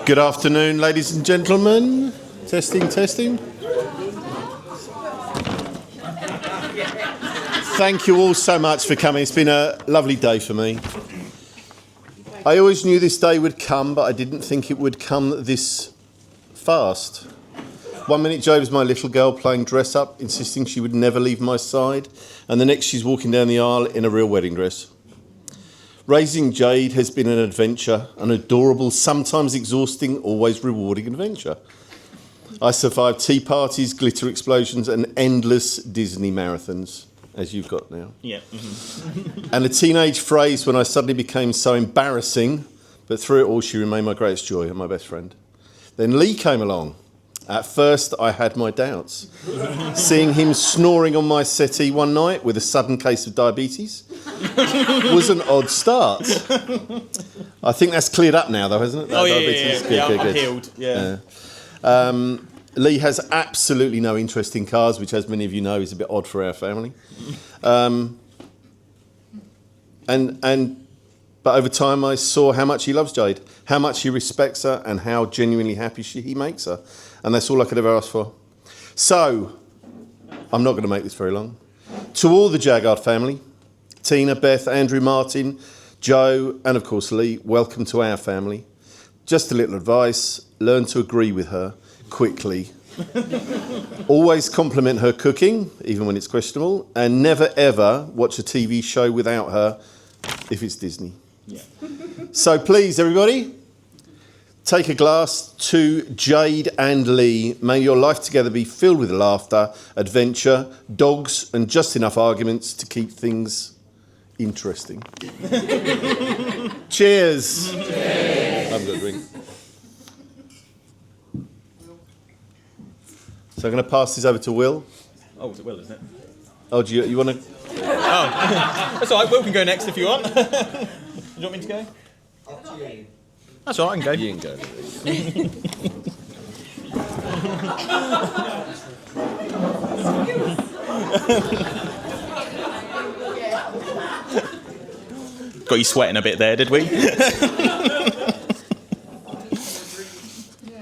Good afternoon, ladies and gentlemen. Testing, testing. Thank you all so much for coming. It's been a lovely day for me. I always knew this day would come, but I didn't think it would come this fast. 1 minute Jade was my little girl playing dress up, insisting she would never leave my side, and the next she's walking down the aisle in a real wedding dress. Raising Jade has been an adventure, an adorable, sometimes exhausting, always rewarding adventure. I survived tea parties, glitter explosions, and endless Disney marathons, as you've got now. Yeah. Mm-hmm. And a teenage phrase when I suddenly became so embarrassing, but through it all she remained my greatest joy and my best friend. Then Lee came along. At first I had my doubts. Seeing him snoring on my settee one night with a sudden case of diabetes was an odd start. I think that's cleared up now though, hasn't it? I'm healed. Yeah. Lee has absolutely no interest in cars, which, as many of you know, is a bit odd for our family. But over time, I saw how much he loves Jade, how much he respects her, and how genuinely happy he makes her. And that's all I could ever ask for. So, I'm not going to make this very long. To all the Jaggard family, Tina, Beth, Andrew, Martin, Joe, and of course Lee, welcome to our family. Just a little advice: learn to agree with her quickly. Always compliment her cooking, even when it's questionable, and never ever watch a TV show without her if it's Disney. Yeah. So please, everybody, take a glass to Jade and Lee. May your life together be filled with laughter, adventure, dogs, and just enough arguments to keep things interesting. Cheers. Cheers. I've got a drink. So I'm going to pass this over to Will. Oh, it's Will, isn't it? Oh, do you want to? Oh, that's all right. Will can go next if you want. Do you want me to go? Up to you. That's all right, I can go. You can go. Got you sweating a bit there, did we?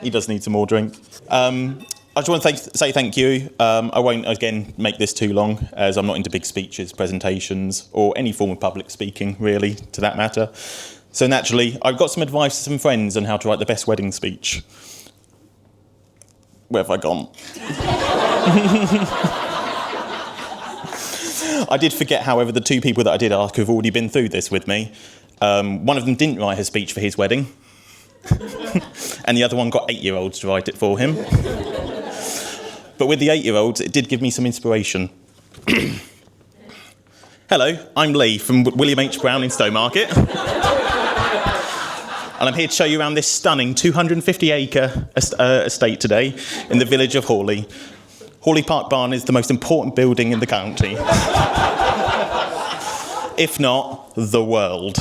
He does need some more drink. I just want to say thank you. I won't, again, make this too long, as I'm not into big speeches, presentations, or any form of public speaking, really, to that matter. So naturally, I've got some advice to some friends on how to write the best wedding speech. Where have I gone? I did forget, however, the two people that I did ask who've already been through this with me. One of them didn't write a speech for his wedding, and the other one got 8-year-olds to write it for him. But with the 8-year-olds, it did give me some inspiration. Hello, I'm Lee from William H. Brown in Stowmarket. And I'm here to show you around this stunning 250-acre estate today in the village of Haughley. Haughley Park Barn is the most important building in the county. If not, the world.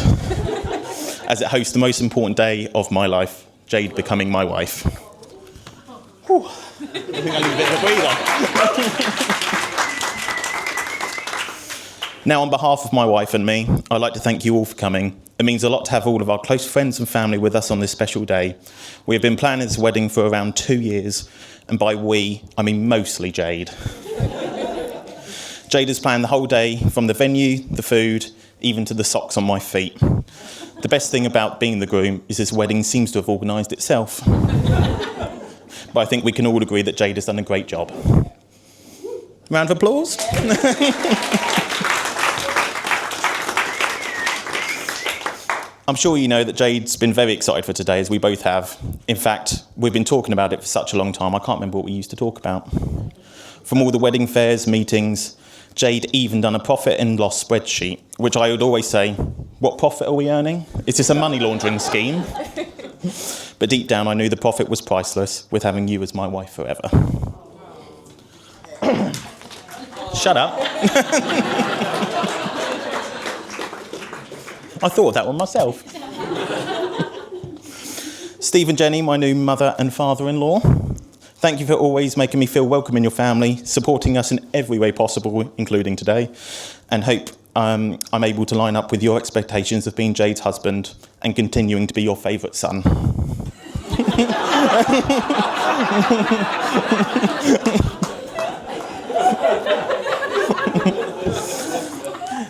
As it hosts the most important day of my life, Jade becoming my wife. Whew. I think I need a bit of a breather. Now, on behalf of my wife and me, I'd like to thank you all for coming. It means a lot to have all of our close friends and family with us on this special day. We have been planning this wedding for around 2 years, and by we, I mean mostly Jade. Jade has planned the whole day, from the venue, the food, even to the socks on my feet. The best thing about being the groom is this wedding seems to have organised itself. But I think we can all agree that Jade has done a great job. Round of applause. I'm sure you know that Jade's been very excited for today, as we both have. In fact, we've been talking about it for such a long time, I can't remember what we used to talk about. From all the wedding fairs, meetings, Jade even done a profit and loss spreadsheet, which I would always say, what profit are we earning? Is this a money laundering scheme? But deep down, I knew the profit was priceless with having you as my wife forever. Shut up. I thought of that one myself. Steve and Jenny, my new mother and father-in-law. Thank you for always making me feel welcome in your family, supporting us in every way possible, including today, and hope I'm able to line up with your expectations of being Jade's husband and continuing to be your favourite son.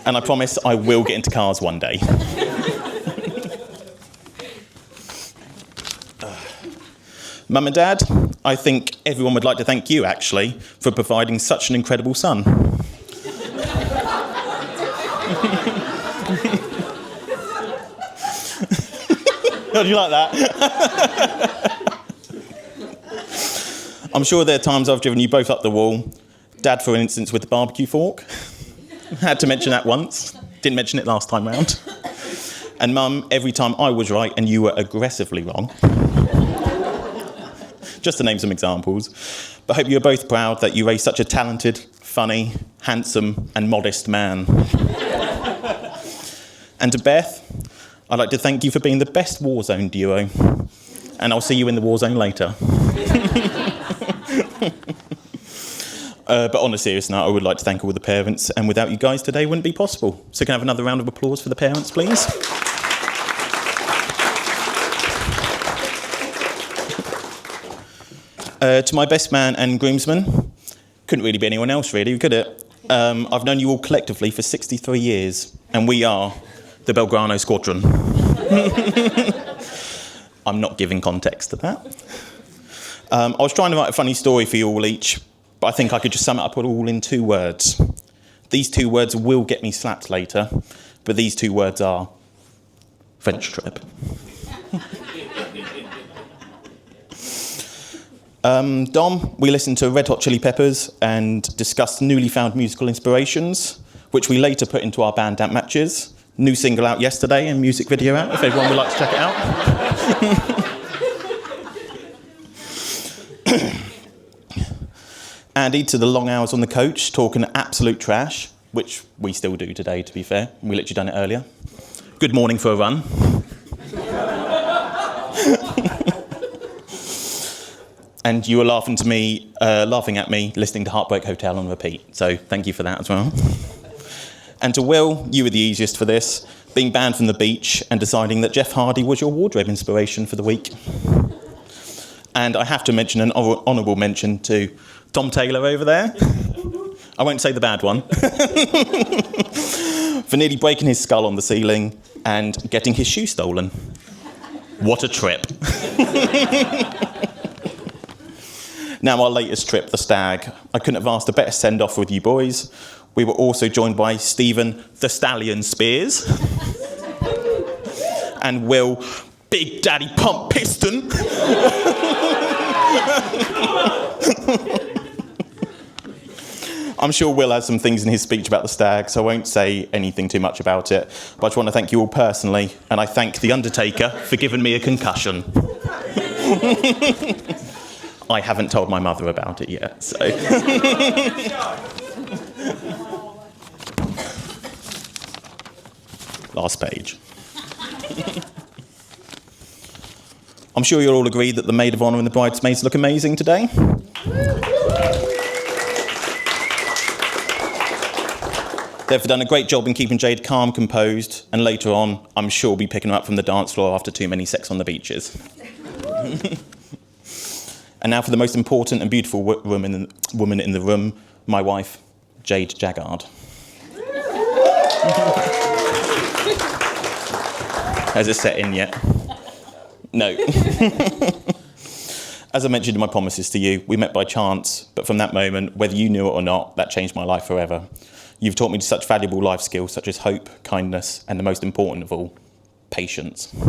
And I promise I will get into cars one day. Mum and Dad, I think everyone would like to thank you, actually, for providing such an incredible son. How do you like that? I'm sure there are times I've driven you both up the wall. Dad, for instance, with the barbecue fork. Had to mention that once. Didn't mention it last time round. And Mum, every time I was right and you were aggressively wrong. Just to name some examples. But I hope you're both proud that you raised such a talented, funny, handsome and modest man. And to Beth, I'd like to thank you for being the best Warzone duo. And I'll see you in the Warzone later. But on a serious note, I would like to thank all the parents, and without you guys today wouldn't be possible. So can I have another round of applause for the parents, please? To my best man and groomsmen, couldn't really be anyone else really, could it? I've known you all collectively for 63 years, and we are the Belgrano Squadron. I'm not giving context to that. I was trying to write a funny story for you all each, but I think I could just sum it up all in 2 words. These 2 words will get me slapped later, but these 2 words are French trip. Dom, we listened to Red Hot Chili Peppers and discussed newly found musical inspirations, which we later put into our band Damp Matches. New single out yesterday and music video out, if everyone would like to check it out. Andy, to the long hours on the coach, talking absolute trash, which we still do today, to be fair. We literally done it earlier. Good morning for a run. And you were laughing at me, listening to Heartbreak Hotel on repeat. So thank you for that as well. And to Will, you were the easiest for this, being banned from the beach and deciding that Jeff Hardy was your wardrobe inspiration for the week. And I have to mention an honourable mention to Tom Taylor over there. I won't say the bad one. For nearly breaking his skull on the ceiling and getting his shoe stolen. What a trip. Now our latest trip, the Stag. I couldn't have asked a better send-off with you boys. We were also joined by Stephen, the Stallion Spears. And Will, Big Daddy Pump Piston. I'm sure Will has some things in his speech about the Stag, so I won't say anything too much about it. But I just want to thank you all personally, and I thank The Undertaker for giving me a concussion. I haven't told my mother about it yet, so... Last page. I'm sure you'll all agree that the maid of honour and the bridesmaids look amazing today. They've done a great job in keeping Jade calm, composed, and later on, I'm sure we'll be picking her up from the dance floor after too many sex on the beaches. And now for the most important and beautiful woman in the room, my wife, Jade Jaggard. Has it set in yet? No. As I mentioned in my promises to you, we met by chance, but from that moment, whether you knew it or not, that changed my life forever. You've taught me such valuable life skills such as hope, kindness, and the most important of all, patience. Who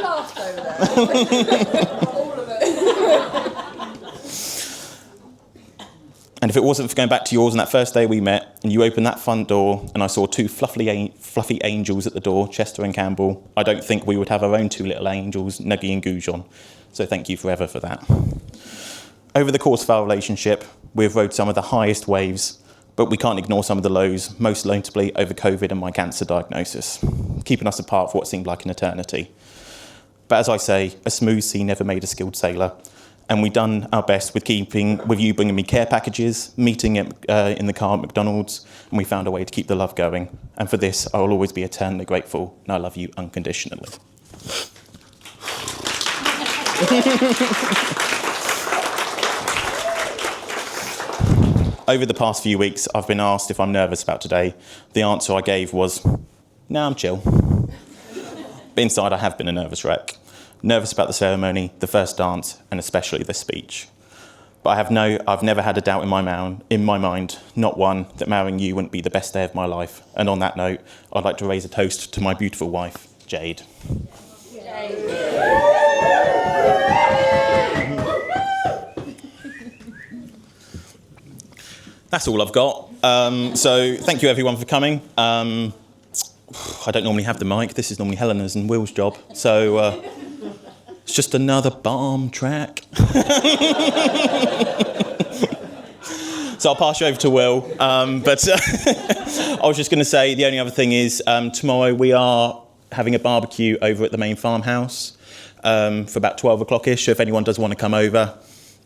laughed over there? All of it. And if it wasn't for going back to yours on that first day we met, and you opened that front door, and I saw 2 fluffy angels at the door, Chester and Campbell, I don't think we would have our own 2 little angels, Nuggy and Goujon. So thank you forever for that. Over the course of our relationship, we've rode some of the highest waves, but we can't ignore some of the lows, most notably over COVID and my cancer diagnosis, keeping us apart for what seemed like an eternity. But as I say, a smooth sea never made a skilled sailor, and we've done our best with you bringing me care packages, meeting in the car at McDonald's, and we found a way to keep the love going. And for this, I will always be eternally grateful, and I love you unconditionally. Over the past few weeks, I've been asked if I'm nervous about today. The answer I gave was, no, I'm chill. But inside, I have been a nervous wreck. Nervous about the ceremony, the first dance, and especially the speech. But I've never had a doubt in my mind, not one, that marrying you wouldn't be the best day of my life. And on that note, I'd like to raise a toast to my beautiful wife, Jade. That's all I've got. So thank you everyone for coming. I don't normally have the mic. This is normally Helena's and Will's job. So it's just another bomb track. So I'll pass you over to Will. But I was just going to say the only other thing is tomorrow we are having a barbecue over at the main farmhouse for about 12 o'clock-ish. So if anyone does want to come over,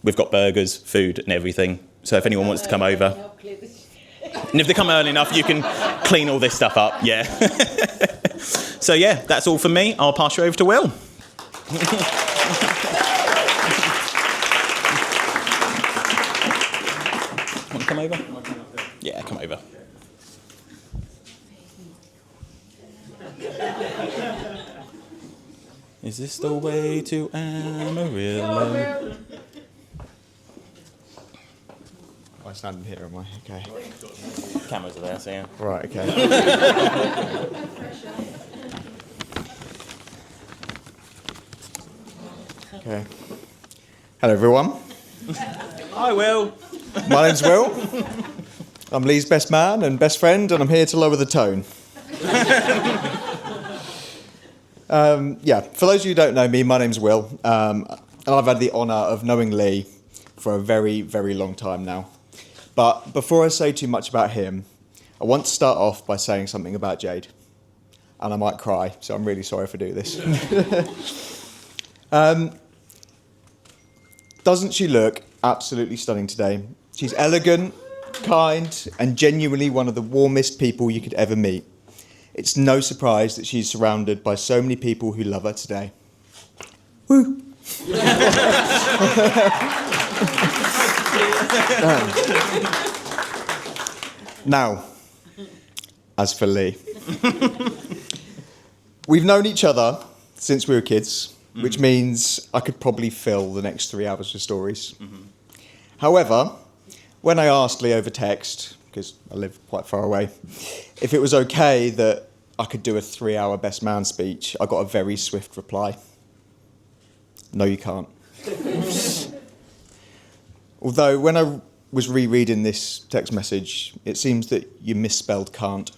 we've got burgers, food and everything. So if anyone wants to come over. And if they come early enough, you can clean all this stuff up, yeah. So yeah, that's all from me. I'll pass you over to Will. Want to come over? Yeah, come over. Is this the way to Amarillo? I'm standing here, am I? Okay. Cameras are there, so yeah. Right, okay. Okay. Hello, everyone. Hi, Will. My name's Will. I'm Lee's best man and best friend, and I'm here to lower the tone. For those of you who don't know me, my name's Will, and I've had the honour of knowing Lee for a very, very long time now. But before I say too much about him, I want to start off by saying something about Jade. And I might cry, so I'm really sorry if I do this. Doesn't she look absolutely stunning today? She's elegant, kind, and genuinely one of the warmest people you could ever meet. It's no surprise that she's surrounded by so many people who love her today. Woo! Now, as for Lee, we've known each other since we were kids, which means I could probably fill the next 3 hours with stories. However, when I asked Lee over text, because I live quite far away, if it was okay that I could do a 3-hour best man speech, I got a very swift reply. No, you can't. Although, when I was rereading this text message, it seems that you misspelled can't.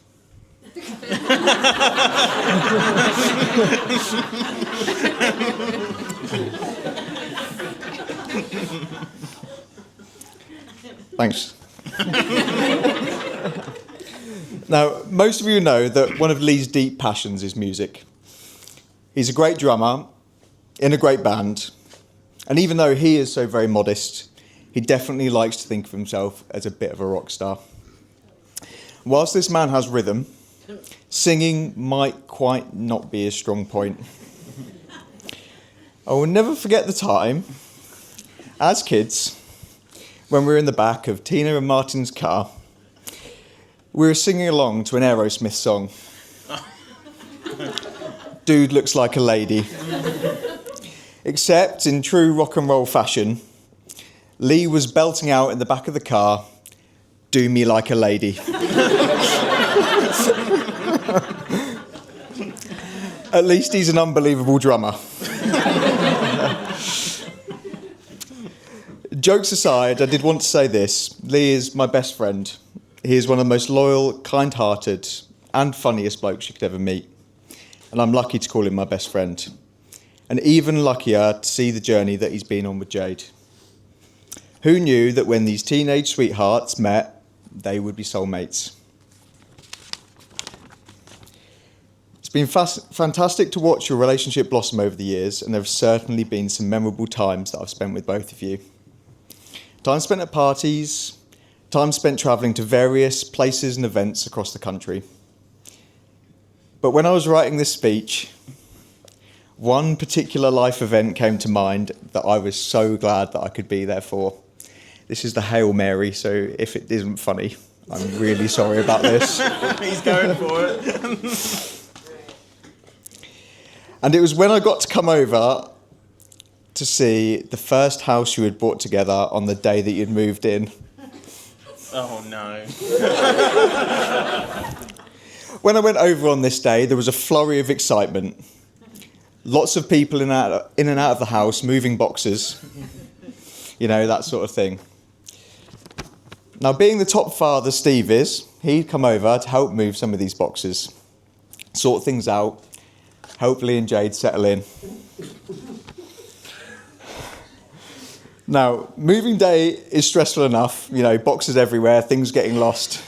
Thanks. Now, most of you know that one of Lee's deep passions is music. He's a great drummer in a great band, and even though he is so very modest, he definitely likes to think of himself as a bit of a rock star. Whilst this man has rhythm, singing might quite not be his strong point. I will never forget the time, as kids, when we were in the back of Tina and Martin's car, we were singing along to an Aerosmith song. Dude Looks Like a Lady. Except, in true rock and roll fashion, Lee was belting out in the back of the car, Do Me Like a Lady. At least he's an unbelievable drummer. Jokes aside, I did want to say this. Lee is my best friend. He is one of the most loyal, kind-hearted, and funniest blokes you could ever meet. And I'm lucky to call him my best friend. And even luckier to see the journey that he's been on with Jade. Who knew that when these teenage sweethearts met, they would be soulmates? It's been fantastic to watch your relationship blossom over the years, and there have certainly been some memorable times that I've spent with both of you. Time spent at parties, time spent travelling to various places and events across the country. But when I was writing this speech, one particular life event came to mind that I was so glad that I could be there for. This is the Hail Mary, so if it isn't funny, I'm really sorry about this. He's going for it. And it was when I got to come over to see the first house you had bought together on the day that you'd moved in. Oh no. When I went over on this day, there was a flurry of excitement. Lots of people in and out of the house, moving boxes. You know, that sort of thing. Now, being the top father Steve is, he'd come over to help move some of these boxes, sort things out, help Lee and Jade settle in. Now, moving day is stressful enough, you know, boxes everywhere, things getting lost.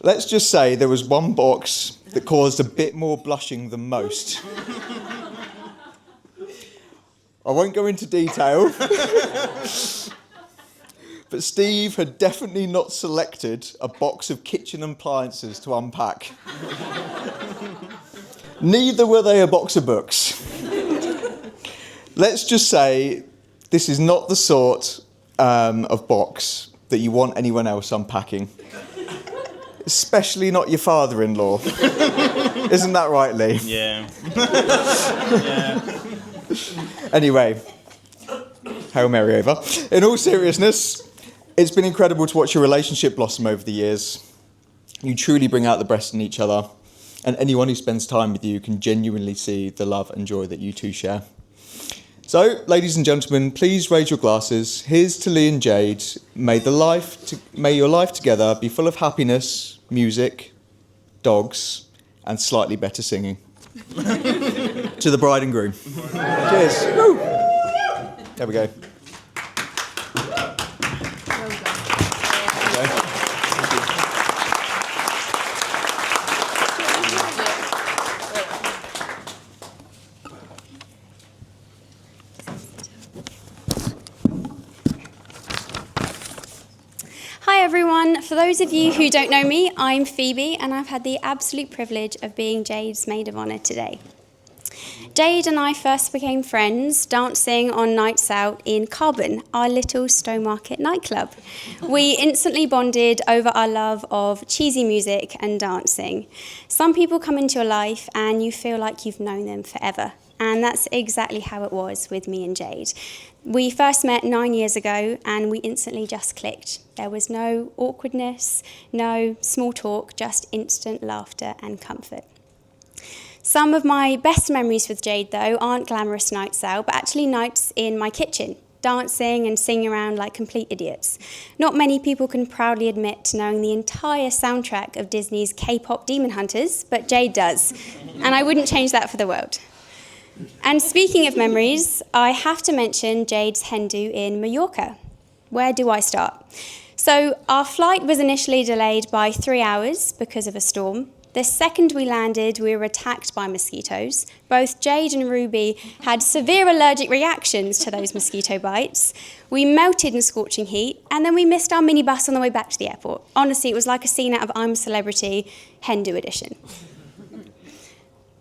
Let's just say there was one box that caused a bit more blushing than most. I won't go into detail, but Steve had definitely not selected a box of kitchen appliances to unpack. Neither were they a box of books. Let's just say this is not the sort of box that you want anyone else unpacking. Especially not your father-in-law. Isn't that right, Lee? Yeah. Anyway, Hail Mary over. In all seriousness, it's been incredible to watch your relationship blossom over the years. You truly bring out the best in each other, and anyone who spends time with you can genuinely see the love and joy that you two share. So, ladies and gentlemen, please raise your glasses. Here's to Lee and Jade. May your life together be full of happiness, music, dogs, and slightly better singing. To the bride and groom. Cheers. Woo. There we go. Hi everyone, for those of you who don't know me, I'm Phoebe and I've had the absolute privilege of being Jade's maid of honour today. Jade and I first became friends dancing on nights out in Carbon, our little Stowmarket nightclub. We instantly bonded over our love of cheesy music and dancing. Some people come into your life and you feel like you've known them forever. And that's exactly how it was with me and Jade. We first met 9 years ago and we instantly just clicked. There was no awkwardness, no small talk, just instant laughter and comfort. Some of my best memories with Jade, though, aren't glamorous nights out, but actually nights in my kitchen, dancing and singing around like complete idiots. Not many people can proudly admit to knowing the entire soundtrack of Disney's K-pop Demon Hunters, but Jade does, and I wouldn't change that for the world. And speaking of memories, I have to mention Jade's hen do in Mallorca. Where do I start? So our flight was initially delayed by 3 hours because of a storm. The second we landed, we were attacked by mosquitoes. Both Jade and Ruby had severe allergic reactions to those mosquito bites. We melted in scorching heat, and then we missed our minibus on the way back to the airport. Honestly, it was like a scene out of I'm a Celebrity, Hen-Do edition.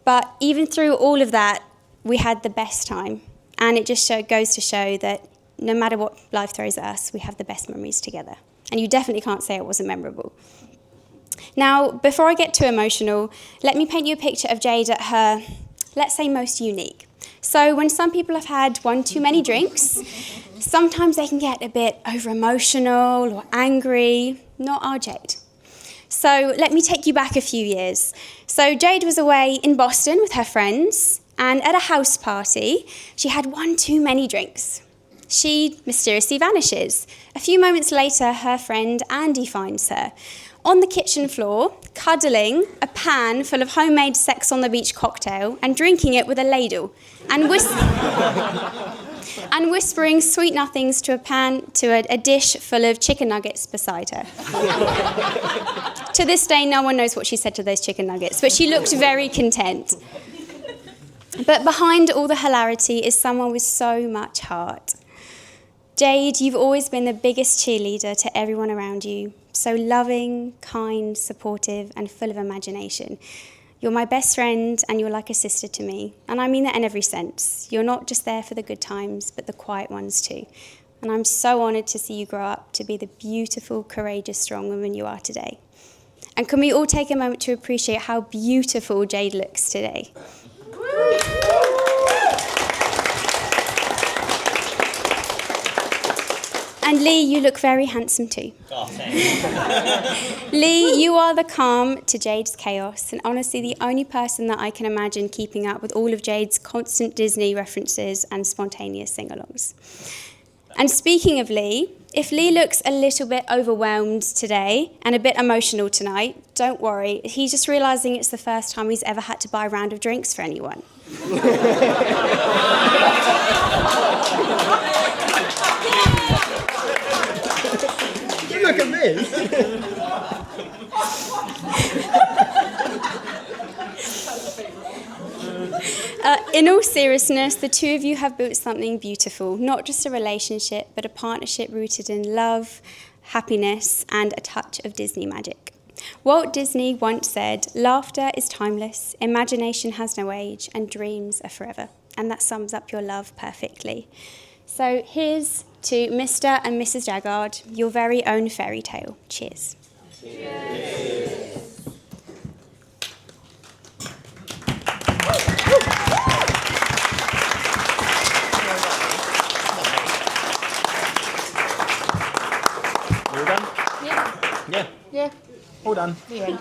But even through all of that, we had the best time. And it just goes to show that no matter what life throws at us, we have the best memories together. And you definitely can't say it wasn't memorable. Now, before I get too emotional, let me paint you a picture of Jade at her, let's say, most unique. So when some people have had one too many drinks, sometimes they can get a bit over-emotional or angry. Not our Jade. So let me take you back a few years. So Jade was away in Boston with her friends, and at a house party, she had one too many drinks. She mysteriously vanishes. A few moments later, her friend Andy finds her on the kitchen floor, cuddling a pan full of homemade Sex on the Beach cocktail and drinking it with a ladle, and whispering sweet nothings to a dish full of chicken nuggets beside her. To this day, no one knows what she said to those chicken nuggets, but she looked very content. But behind all the hilarity is someone with so much heart. Jade, you've always been the biggest cheerleader to everyone around you. So loving, kind, supportive, and full of imagination. You're my best friend, and you're like a sister to me. And I mean that in every sense. You're not just there for the good times, but the quiet ones too. And I'm so honoured to see you grow up to be the beautiful, courageous, strong woman you are today. And can we all take a moment to appreciate how beautiful Jade looks today? And Lee, you look very handsome too. Oh, thanks. Lee, you are the calm to Jade's chaos, and honestly the only person that I can imagine keeping up with all of Jade's constant Disney references and spontaneous sing-alongs. And speaking of Lee, if Lee looks a little bit overwhelmed today and a bit emotional tonight, don't worry, he's just realising it's the first time he's ever had to buy a round of drinks for anyone. Look at me. In all seriousness, the two of you have built something beautiful, not just a relationship, but a partnership rooted in love, happiness, and a touch of Disney magic. Walt Disney once said, "Laughter is timeless, imagination has no age, and dreams are forever." And that sums up your love perfectly. So here's to Mr. and Mrs. Jaggard, your very own fairy tale. Cheers. Cheers. All done? Yeah. Yeah. Yeah. All done. The end.